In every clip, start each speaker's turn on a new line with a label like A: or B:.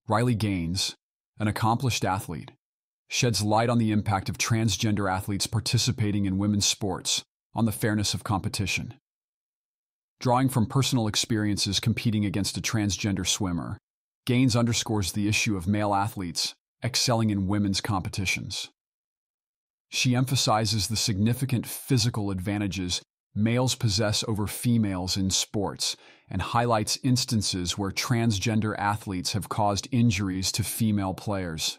A: Riley Gaines, an accomplished athlete, sheds light on the impact of transgender athletes participating in women's sports on the fairness of competition. Drawing from personal experiences competing against a transgender swimmer, Gaines underscores the issue of male athletes excelling in women's competitions. She emphasizes the significant physical advantages males possess over females in sports and highlights instances where transgender athletes have caused injuries to female players.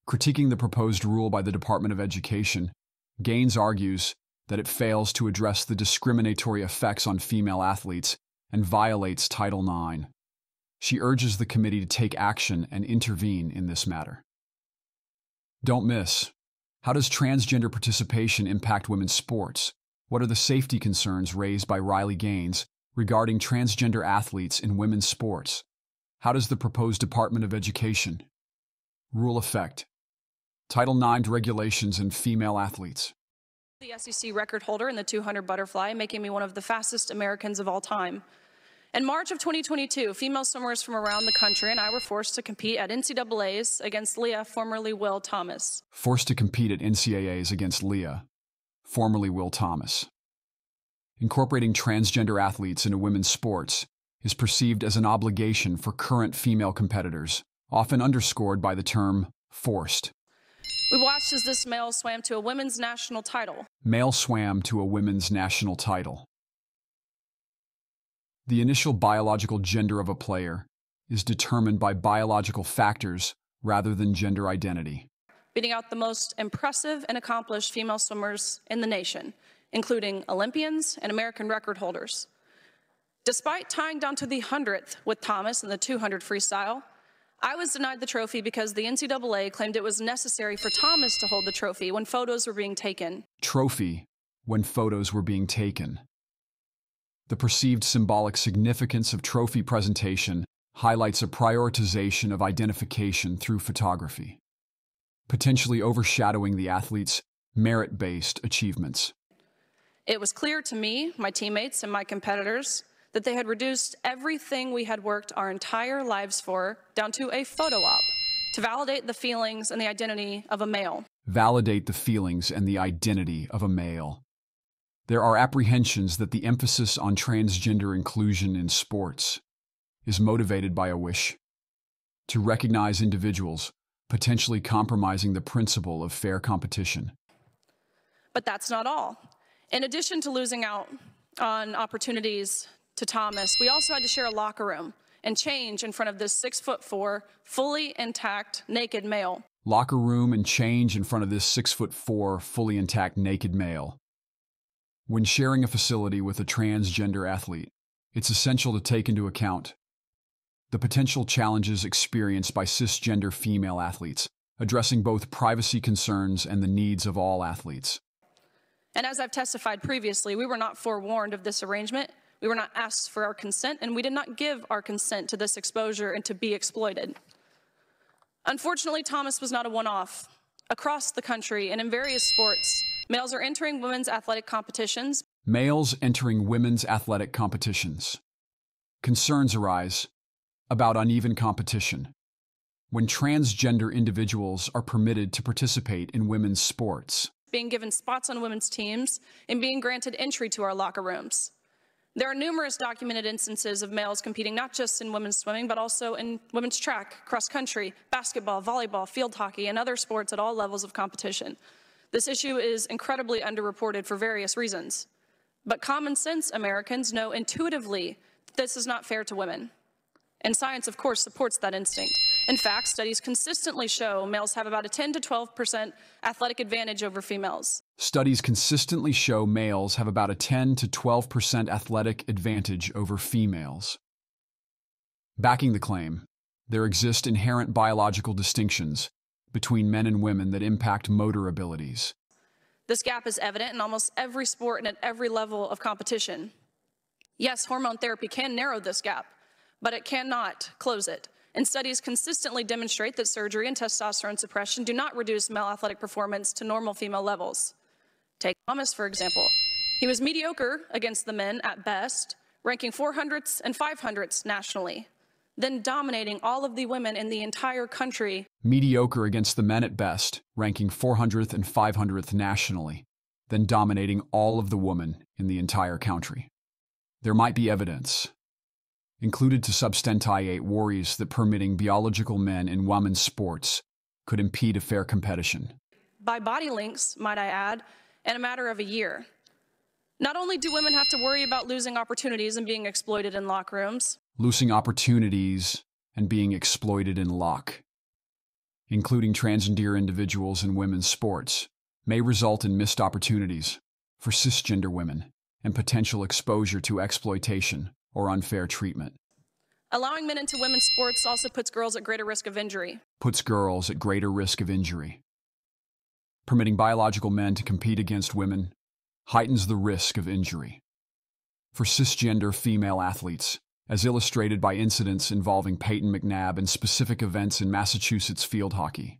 A: Critiquing the proposed rule by the Department of Education, Gaines argues that it fails to address the discriminatory effects on female athletes and violates Title IX. She urges the committee to take action and intervene in this matter. Don't miss: how does transgender participation impact women's sports? What are the safety concerns raised by Riley Gaines regarding transgender athletes in women's sports? How does the proposed Department of Education rule affect Title IX regulations and female athletes?
B: The SEC record holder in the 200 butterfly, making me one of the fastest Americans of all time. In March of 2022, female swimmers from around the country and I were forced to compete at NCAAs against Leah, formerly Will Thomas.
A: Forced to compete at NCAAs against Leah, formerly Will Thomas. Incorporating transgender athletes into women's sports is perceived as an obligation for current female competitors, often underscored by the term forced.
B: We watched as this male swam to a women's national title.
A: Male swam to a women's national title. The initial biological gender of a player is determined by biological factors rather than gender identity.
B: Beating out the most impressive and accomplished female swimmers in the nation, including Olympians and American record holders. Despite tying down to the 100th with Thomas in the 200 freestyle, I was denied the trophy because the NCAA claimed it was necessary for Thomas to hold the trophy when photos were being taken.
A: Trophy when photos were being taken. The perceived symbolic significance of trophy presentation highlights a prioritization of identification through photography, potentially overshadowing the athlete's merit-based achievements.
B: It was clear to me, my teammates, and my competitors that they had reduced everything we had worked our entire lives for down to a photo op to validate the feelings and the identity of a male.
A: Validate the feelings and the identity of a male. There are apprehensions that the emphasis on transgender inclusion in sports is motivated by a wish to recognize individuals, potentially compromising the principle of fair competition.
B: But that's not all. In addition to losing out on opportunities to Thomas, we also had to share a locker room and change in front of this 6'4", fully intact, naked male.
A: Locker room and change in front of this 6'4", fully intact, naked male. When sharing a facility with a transgender athlete, it's essential to take into account the potential challenges experienced by cisgender female athletes, addressing both privacy concerns and the needs of all athletes.
B: And as I've testified previously, we were not forewarned of this arrangement. We were not asked for our consent, and we did not give our consent to this exposure and to be exploited. Unfortunately, Thomas was not a one-off. Across the country and in various sports, males are entering women's athletic competitions.
A: Males entering women's athletic competitions. Concerns arise about uneven competition when transgender individuals are permitted to participate in women's sports,
B: being given spots on women's teams, and being granted entry to our locker rooms. There are numerous documented instances of males competing not just in women's swimming, but also in women's track, cross country, basketball, volleyball, field hockey, and other sports at all levels of competition. This issue is incredibly underreported for various reasons. But common sense Americans know intuitively that this is not fair to women. And science, of course, supports that instinct. In fact, studies consistently show males have about a 10 to 12% athletic advantage over females.
A: Studies consistently show males have about a 10 to 12% athletic advantage over females. Backing the claim, there exist inherent biological distinctions between men and women that impact motor abilities.
B: This gap is evident in almost every sport and at every level of competition. Yes, hormone therapy can narrow this gap, but it cannot close it. And studies consistently demonstrate that surgery and testosterone suppression do not reduce male athletic performance to normal female levels. Take Thomas, for example. He was mediocre against the men at best, ranking 400ths and 500ths nationally. then dominating all of the women in the entire country.
A: Mediocre against the men at best, ranking 400th and 500th nationally, then dominating all of the women in the entire country. There might be evidence, included to substantiate worries that permitting biological men in women's sports could impede a fair competition.
B: By body links, might I add, in a matter of a year. Not only do women have to worry about losing opportunities and being exploited in locker rooms,
A: losing opportunities and being exploited in lock, including transgender individuals in women's sports, may result in missed opportunities for cisgender women and potential exposure to exploitation or unfair treatment.
B: allowing men into women's sports also puts girls at greater risk of injury.
A: Permitting biological men to compete against women heightens the risk of injury. For cisgender female athletes, as illustrated by incidents involving Peyton McNabb and specific events in Massachusetts field hockey.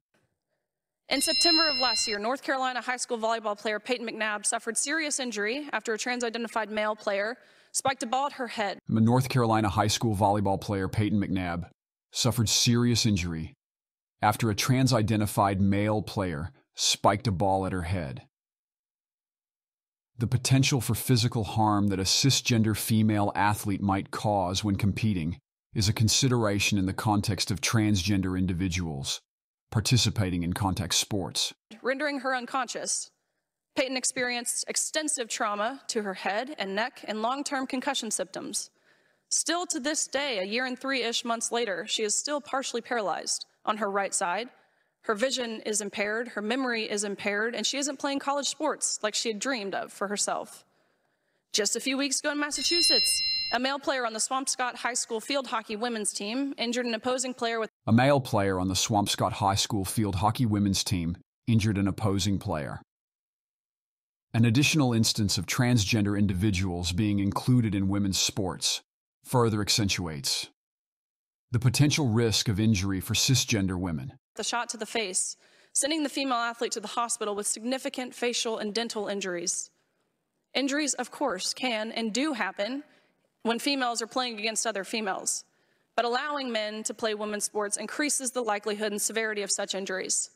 B: In September of last year, North Carolina high school volleyball player Peyton McNabb suffered serious injury after a trans-identified male player spiked a ball at her head.
A: North Carolina high school volleyball player Peyton McNabb suffered serious injury after a trans-identified male player spiked a ball at her head. The potential for physical harm that a cisgender female athlete might cause when competing is a consideration in the context of transgender individuals participating in contact sports.
B: Rendering her unconscious, Peyton experienced extensive trauma to her head and neck and long-term concussion symptoms. Still to this day, a year and 3-ish months later, she is still partially paralyzed on her right side. Her vision is impaired, her memory is impaired, and she isn't playing college sports like she had dreamed of for herself. Just a few weeks ago in Massachusetts, a male player on the Swampscott High School field hockey women's team injured an opposing player with
A: A male player on the Swampscott High School field hockey women's team injured an opposing player. An additional instance of transgender individuals being included in women's sports further accentuates the potential risk of injury for cisgender women.
B: the shot to the face, sending the female athlete to the hospital with significant facial and dental injuries. Injuries, of course, can and do happen when females are playing against other females, but allowing men to play women's sports increases the likelihood and severity of such injuries.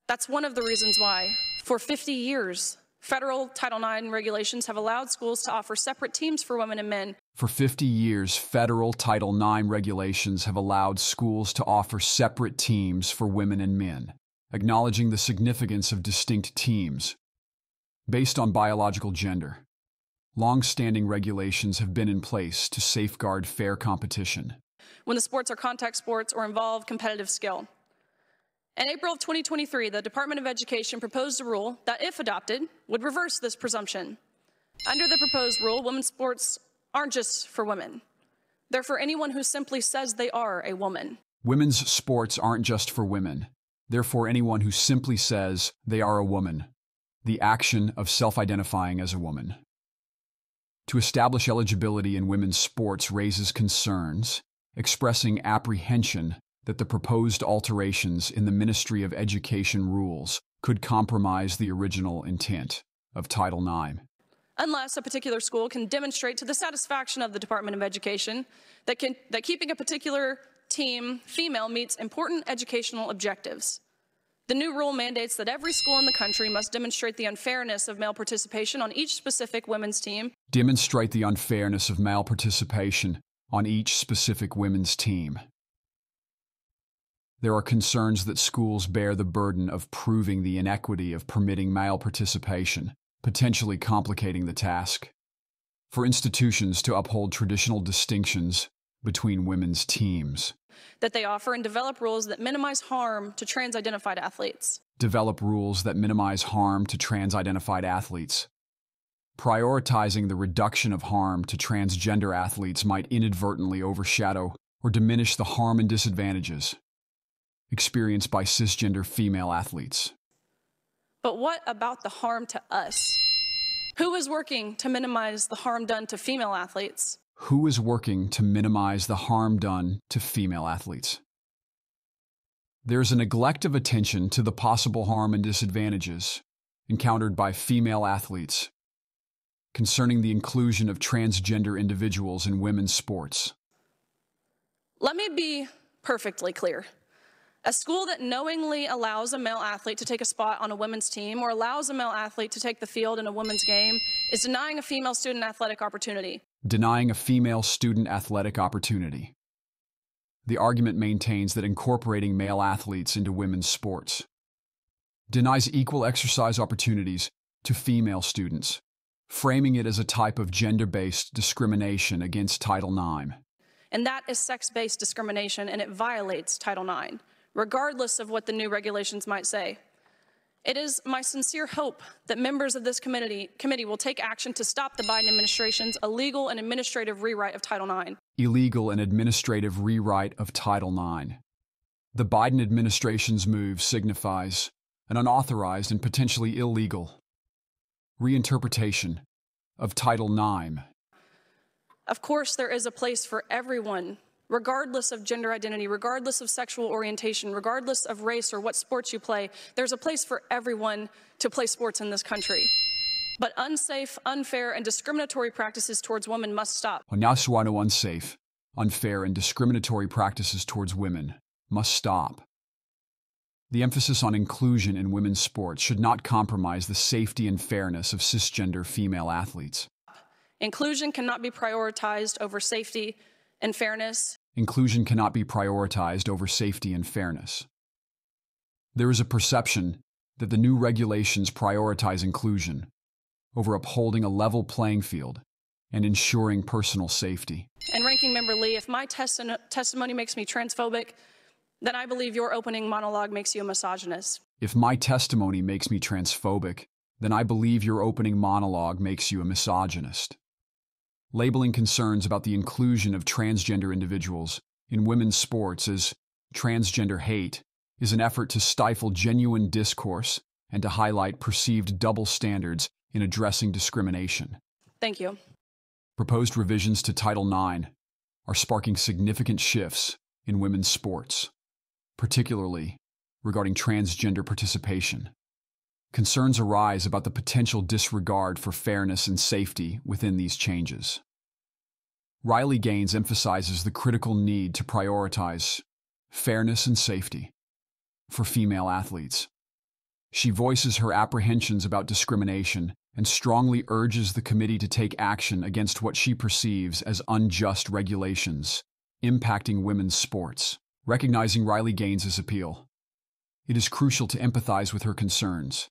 B: That's one of the reasons why, for 50 years, federal Title IX regulations have allowed schools to offer separate teams for women and men.
A: For 50 years, federal Title IX regulations have allowed schools to offer separate teams for women and men, acknowledging the significance of distinct teams based on biological gender. Long-standing regulations have been in place to safeguard fair competition
B: when the sports are contact sports or involve competitive skill. In April of 2023, the Department of Education proposed a rule that, if adopted, would reverse this presumption. Under the proposed rule, women's sports aren't just for women. They're for anyone who simply says they are a woman.
A: Women's sports aren't just for women. They're for anyone who simply says they are a woman. The action of self-identifying as a woman. To establish eligibility in women's sports raises concerns, expressing apprehension that the proposed alterations in the Ministry of Education rules could compromise the original intent of Title IX.
B: Unless a particular school can demonstrate to the satisfaction of the Department of Education that keeping a particular team female meets important educational objectives. The new rule mandates that every school in the country must demonstrate the unfairness of male participation on each specific women's team.
A: Demonstrate the unfairness of male participation on each specific women's team. There are concerns that schools bear the burden of proving the inequity of permitting male participation, potentially complicating the task. For institutions to uphold traditional distinctions between women's teams.
B: That they offer and develop rules that minimize harm to trans-identified athletes.
A: Prioritizing the reduction of harm to transgender athletes might inadvertently overshadow or diminish the harm and disadvantages experienced by cisgender female athletes.
B: But what about the harm to us? Who is working to minimize the harm done to female athletes?
A: Who is working to minimize the harm done to female athletes? There's a neglect of attention to the possible harm and disadvantages encountered by female athletes concerning the inclusion of transgender individuals in women's sports.
B: Let me be perfectly clear. A school that knowingly allows a male athlete to take a spot on a women's team or allows a male athlete to take the field in a women's game is denying a female student athletic opportunity.
A: Denying a female student athletic opportunity. The argument maintains that incorporating male athletes into women's sports denies equal exercise opportunities to female students, framing it as a type of gender-based discrimination against Title IX.
B: And that is sex-based discrimination, and it violates Title IX, regardless of what the new regulations might say. It is my sincere hope that members of this committee will take action to stop the Biden administration's illegal and administrative rewrite of Title IX.
A: Illegal and administrative rewrite of Title IX. The Biden administration's move signifies an unauthorized and potentially illegal reinterpretation of Title IX.
B: Of course, there is a place for everyone, regardless of gender identity, regardless of sexual orientation, regardless of race or what sports you play. There's a place for everyone to play sports in this country. But unsafe, unfair, and discriminatory practices towards women must stop.
A: Unsafe, unfair, and discriminatory practices towards women must stop. The emphasis on inclusion in women's sports should not compromise the safety and fairness of cisgender female athletes.
B: Inclusion cannot be prioritized over safety and fairness.
A: Inclusion cannot be prioritized over safety and fairness. There is a perception that the new regulations prioritize inclusion over upholding a level playing field and ensuring personal safety.
B: And Ranking Member Lee, if my testimony makes me transphobic, then I believe your opening monologue makes you a misogynist.
A: If my testimony makes me transphobic, then I believe your opening monologue makes you a misogynist. Labeling concerns about the inclusion of transgender individuals in women's sports as transgender hate is an effort to stifle genuine discourse and to highlight perceived double standards in addressing discrimination.
B: Thank you.
A: Proposed revisions to Title IX are sparking significant shifts in women's sports, particularly regarding transgender participation. Concerns arise about the potential disregard for fairness and safety within these changes. Riley Gaines emphasizes the critical need to prioritize fairness and safety for female athletes. She voices her apprehensions about discrimination and strongly urges the committee to take action against what she perceives as unjust regulations impacting women's sports. Recognizing Riley Gaines's appeal, it is crucial to empathize with her concerns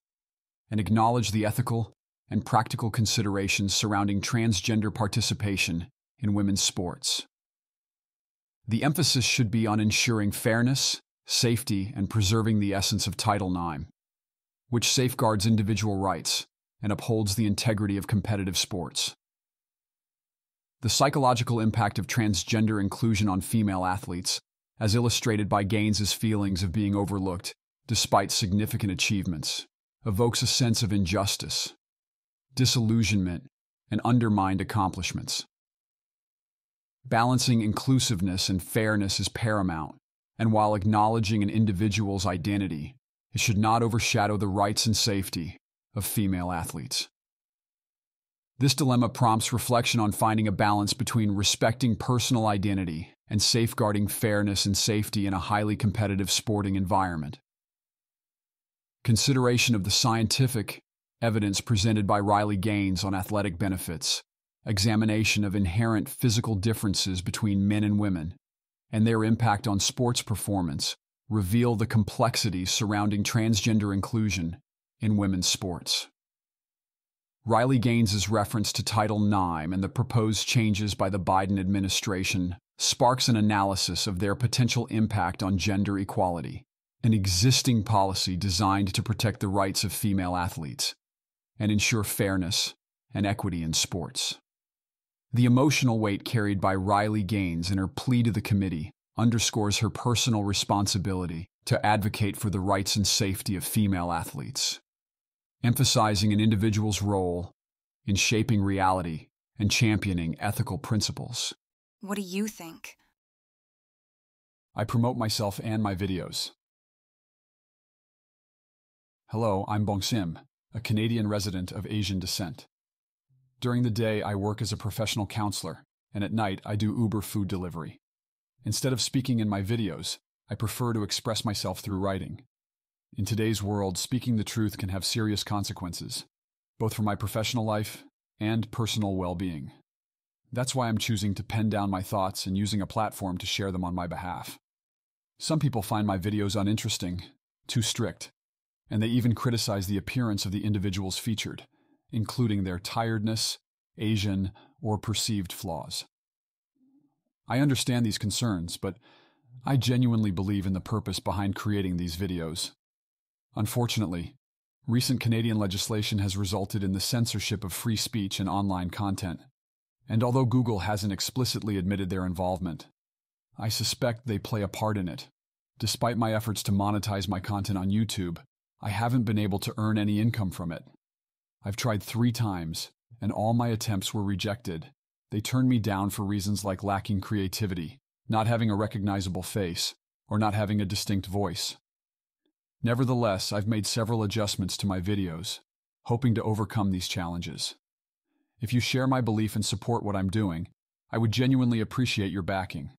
A: and acknowledge the ethical and practical considerations surrounding transgender participation in women's sports. The emphasis should be on ensuring fairness, safety, and preserving the essence of Title IX, which safeguards individual rights and upholds the integrity of competitive sports. The psychological impact of transgender inclusion on female athletes, as illustrated by Gaines's feelings of being overlooked despite significant achievements, evokes a sense of injustice, disillusionment, and undermined accomplishments. Balancing inclusiveness and fairness is paramount, and while acknowledging an individual's identity, it should not overshadow the rights and safety of female athletes. This dilemma prompts reflection on finding a balance between respecting personal identity and safeguarding fairness and safety in a highly competitive sporting environment. Consideration of the scientific evidence presented by Riley Gaines on athletic benefits, examination of inherent physical differences between men and women, and their impact on sports performance reveal the complexities surrounding transgender inclusion in women's sports. Riley Gaines's reference to Title IX and the proposed changes by the Biden administration sparks an analysis of their potential impact on gender equality, an existing policy designed to protect the rights of female athletes and ensure fairness and equity in sports. The emotional weight carried by Riley Gaines in her plea to the committee underscores her personal responsibility to advocate for the rights and safety of female athletes, emphasizing an individual's role in shaping reality and championing ethical principles.
C: What do you think?
A: I promote myself and my videos. Hello, I'm Bong Sim, a Canadian resident of Asian descent. During the day, I work as a professional counselor, and at night, I do Uber food delivery. Instead of speaking in my videos, I prefer to express myself through writing. In today's world, speaking the truth can have serious consequences, both for my professional life and personal well-being. That's why I'm choosing to pen down my thoughts and using a platform to share them on my behalf. Some people find my videos uninteresting, too strict, and they even criticize the appearance of the individuals featured, including their tiredness, Asian, or perceived flaws. I understand these concerns, but I genuinely believe in the purpose behind creating these videos. Unfortunately, recent Canadian legislation has resulted in the censorship of free speech and online content. And although Google hasn't explicitly admitted their involvement, I suspect they play a part in it. Despite my efforts to monetize my content on YouTube, I haven't been able to earn any income from it. I've tried 3 times, and all my attempts were rejected. They turned me down for reasons like lacking creativity, not having a recognizable face, or not having a distinct voice. Nevertheless, I've made several adjustments to my videos, hoping to overcome these challenges. If you share my belief and support what I'm doing, I would genuinely appreciate your backing.